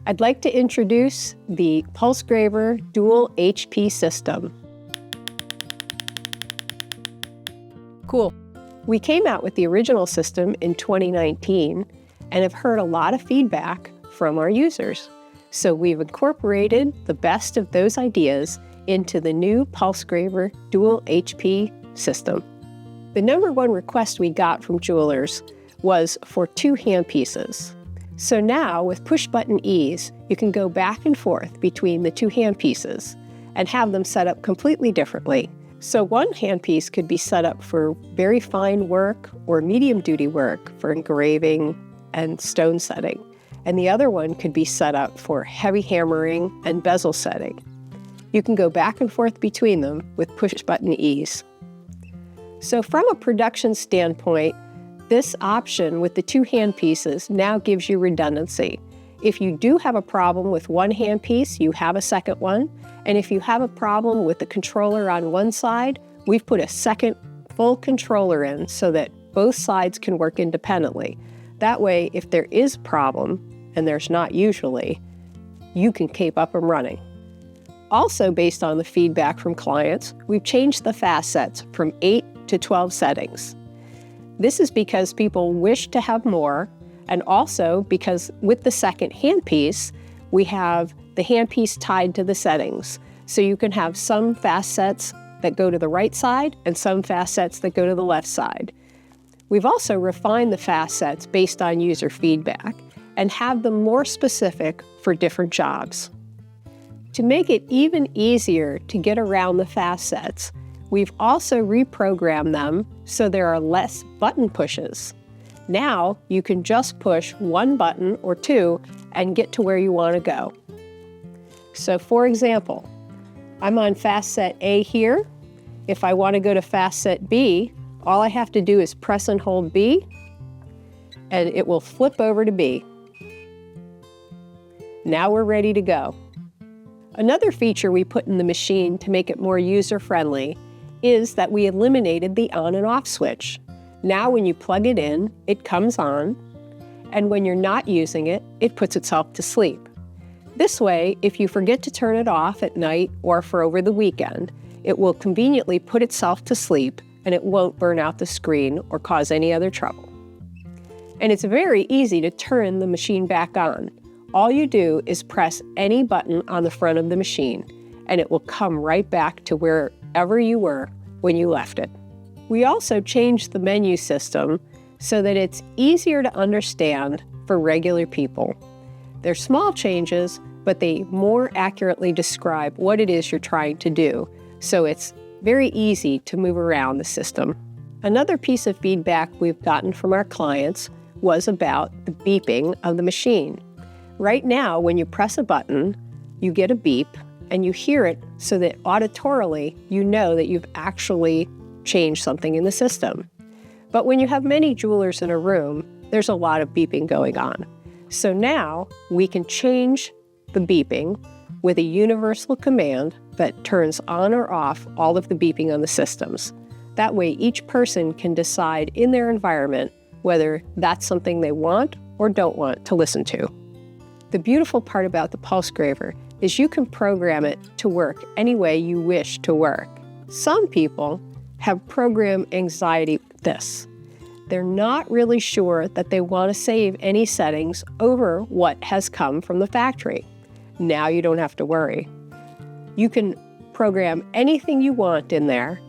I'd like to introduce the PulseGraver Dual HP system. Cool. We came out with the original system in 2019 and have heard a lot of feedback from our users. So we've incorporated the best of those ideas into the new PulseGraver Dual HP system. The #1 request we got from jewelers was for 2 handpieces. So now, with push-button ease, you can go back and forth between the 2 handpieces and have them set up completely differently. So one handpiece could be set up for very fine work or medium-duty work for engraving and stone setting, and the other one could be set up for heavy hammering and bezel setting. You can go back and forth between them with push-button ease. So from a production standpoint, this option with the 2 handpieces now gives you redundancy. If you do have a problem with one handpiece, you have a second one. And if you have a problem with the controller on one side, we've put a second full controller in so that both sides can work independently. That way, if there is a problem, and there's not usually, you can keep up and running. Also, based on the feedback from clients, we've changed the fast sets from 8 to 12 settings. This is because people wish to have more, and also because with the second handpiece, we have the handpiece tied to the settings. So you can have some fast sets that go to the right side and some fast sets that go to the left side. We've also refined the fast sets based on user feedback and have them more specific for different jobs. To make it even easier to get around the fast sets, we've also reprogrammed them so there are less button pushes. Now you can just push 1 button or 2 and get to where you want to go. So for example, I'm on fast set A here. If I want to go to fast set B, all I have to do is press and hold B, and it will flip over to B. Now we're ready to go. Another feature we put in the machine to make it more user-friendly is that we eliminated the on and off switch. Now when you plug it in, it comes on, and when you're not using it, it puts itself to sleep. This way, if you forget to turn it off at night or for over the weekend, it will conveniently put itself to sleep and it won't burn out the screen or cause any other trouble. And it's very easy to turn the machine back on. All you do is press any button on the front of the machine, and it will come right back to wherever you were when you left it. We also changed the menu system so that it's easier to understand for regular people. They're small changes, but they more accurately describe what it is you're trying to do, so it's very easy to move around the system. Another piece of feedback we've gotten from our clients was about the beeping of the machine. Right now, when you press a button, you get a beep, and you hear it so that auditorily you know that you've actually change something in the system. But when you have many jewelers in a room, there's a lot of beeping going on. So now we can change the beeping with a universal command that turns on or off all of the beeping on the systems. That way each person can decide in their environment whether that's something they want or don't want to listen to. The beautiful part about the PulseGraver is you can program it to work any way you wish to work. Some people have program anxiety with this. They're not really sure that they want to save any settings over what has come from the factory. Now you don't have to worry. You can program anything you want in there,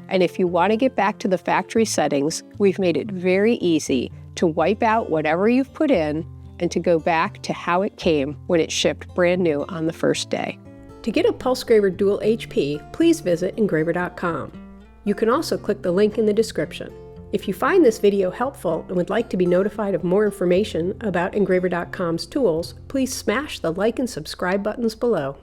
and if you want to get back to the factory settings, we've made it very easy to wipe out whatever you've put in and to go back to how it came when it shipped brand new on the first day. To get a PulseGraver Dual HP, please visit engraver.com. You can also click the link in the description. If you find this video helpful and would like to be notified of more information about engraver.com's tools, please smash the like and subscribe buttons below.